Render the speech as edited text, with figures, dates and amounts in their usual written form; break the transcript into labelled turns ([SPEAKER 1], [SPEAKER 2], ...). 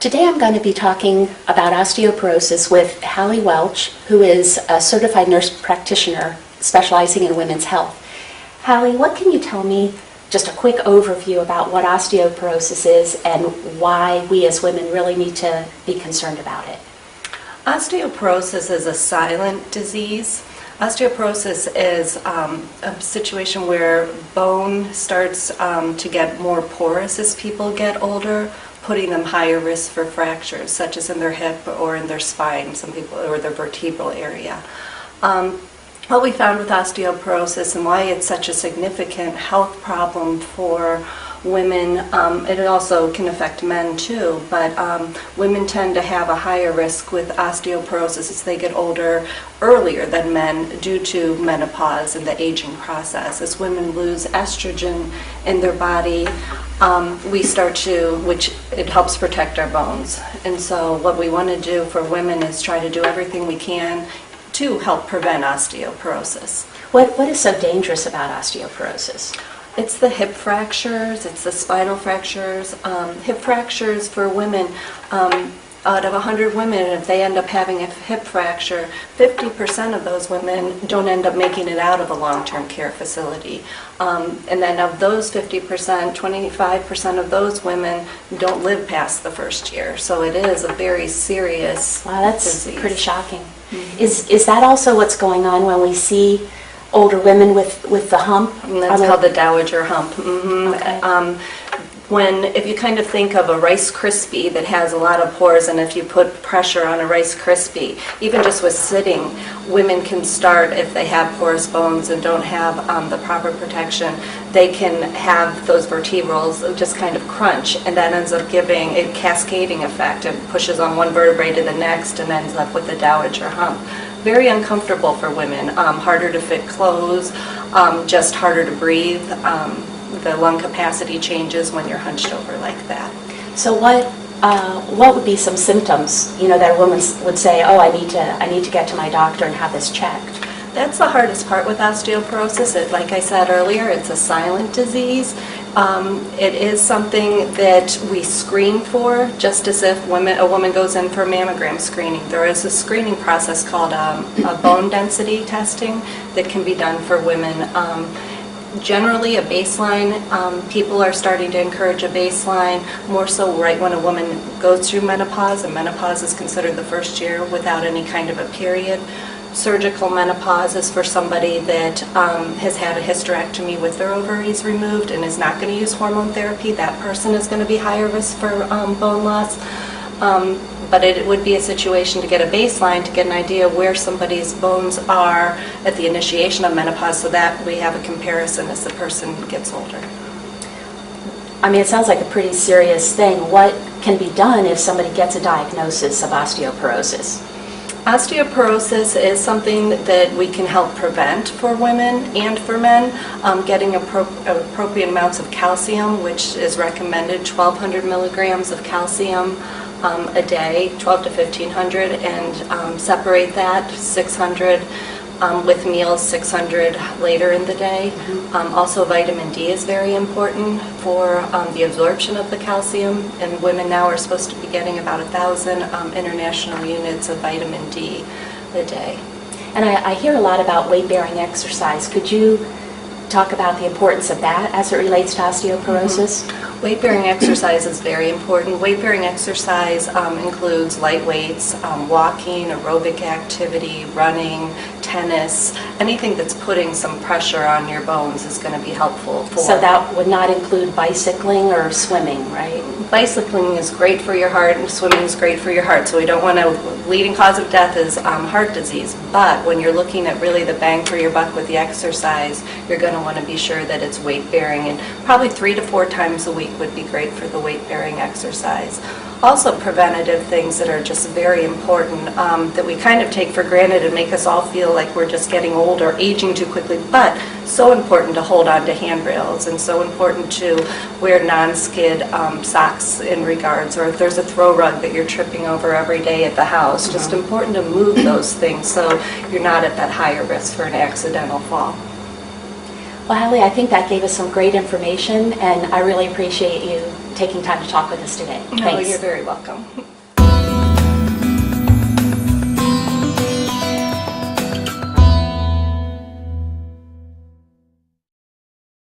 [SPEAKER 1] Today I'm going to be talking about osteoporosis with Halle Welch, who is a certified nurse practitioner specializing in women's health. Halle, what can you tell me, just a quick overview about what osteoporosis is and why we as women really need to be concerned about it?
[SPEAKER 2] Osteoporosis is a silent disease. Osteoporosis is a situation where bone starts to get more porous as people get older, putting them higher risk for fractures, such as in their hip or in their spine, some people, or their vertebral area. What we found with osteoporosis and why it's such a significant health problem for women, it also can affect men too, but women tend to have a higher risk with osteoporosis as they get older earlier than men due to menopause and the aging process. As women lose estrogen in their body, we start to, which it helps protect our bones. And so what we want to do for women is try to do everything we can to help prevent osteoporosis.
[SPEAKER 1] What is so dangerous about osteoporosis?
[SPEAKER 2] It's the hip fractures, it's the spinal fractures. Hip fractures for women, out of 100 women, if they end up having a hip fracture, 50% of those women don't end up making it out of a long-term care facility. And then of those 50%, 25% of those women don't live past the first year. So it is a very serious disease.
[SPEAKER 1] Pretty shocking. Mm-hmm. Is that also what's going on when we see older women with the hump?
[SPEAKER 2] And that's called the dowager hump. Mm-hmm.
[SPEAKER 1] Okay.
[SPEAKER 2] If you kind of think of a Rice Krispie that has a lot of pores, and if you put pressure on a Rice Krispie, even just with sitting, women can start, if they have porous bones and don't have the proper protection, they can have those vertebrals just kind of crunch, and that ends up giving a cascading effect. It pushes on one vertebrae to the next and ends up with the dowager hump. Very uncomfortable for women, harder to fit clothes, just harder to breathe. The lung capacity changes when you're hunched over like that.
[SPEAKER 1] So what would be some symptoms, that a woman would say, oh, I need to get to my doctor and have this checked?
[SPEAKER 2] That's the hardest part with osteoporosis. Like I said earlier, it's a silent disease. It is something that we screen for, just as if a woman goes in for mammogram screening. There is a screening process called a bone density testing that can be done for women. Generally, a baseline, people are starting to encourage a baseline, more so right when a woman goes through menopause, and menopause is considered the first year without any kind of a period. Surgical menopause is for somebody that has had a hysterectomy with their ovaries removed and is not going to use hormone therapy. That person is going to be higher risk for bone loss. But it would be a situation to get a baseline, to get an idea where somebody's bones are at the initiation of menopause, so that we have a comparison as the person gets older.
[SPEAKER 1] I mean, it sounds like a pretty serious thing. What can be done if somebody gets a diagnosis of osteoporosis?
[SPEAKER 2] Osteoporosis is something that we can help prevent for women and for men. Getting appropriate amounts of calcium, which is recommended, 1,200 milligrams of calcium a day, 12 to 1,500, and separate that, 600 with meals, 600 later in the day. Mm-hmm. Also, vitamin D is very important for the absorption of the calcium, and women now are supposed to be getting about 1,000 international units of vitamin D a day.
[SPEAKER 1] And I hear a lot about weight-bearing exercise. Could you talk about the importance of that as it relates to osteoporosis?
[SPEAKER 2] Mm-hmm. Weight-bearing exercise is very important. Weight-bearing exercise includes light weights, walking, aerobic activity, running, tennis. Anything that's putting some pressure on your bones is going to be helpful for.
[SPEAKER 1] So that would not include bicycling or swimming, right?
[SPEAKER 2] Bicycling is great for your heart, and swimming is great for your heart. So we don't want to, leading cause of death is heart disease. But when you're looking at really the bang for your buck with the exercise, you're going to want to be sure that it's weight-bearing, and probably 3 to 4 times a week would be great for the weight-bearing exercise. Also, preventative things that are just very important that we kind of take for granted and make us all feel like we're just getting old or aging too quickly, but so important to hold on to handrails, and so important to wear non-skid socks in regards, or if there's a throw rug that you're tripping over every day at the house, just important to move those things so you're not at that higher risk for an accidental fall.
[SPEAKER 1] Well, Hallie, I think that gave us some great information, and I really appreciate you taking time to talk with us today.
[SPEAKER 2] No,
[SPEAKER 1] Thanks.
[SPEAKER 2] you're very welcome.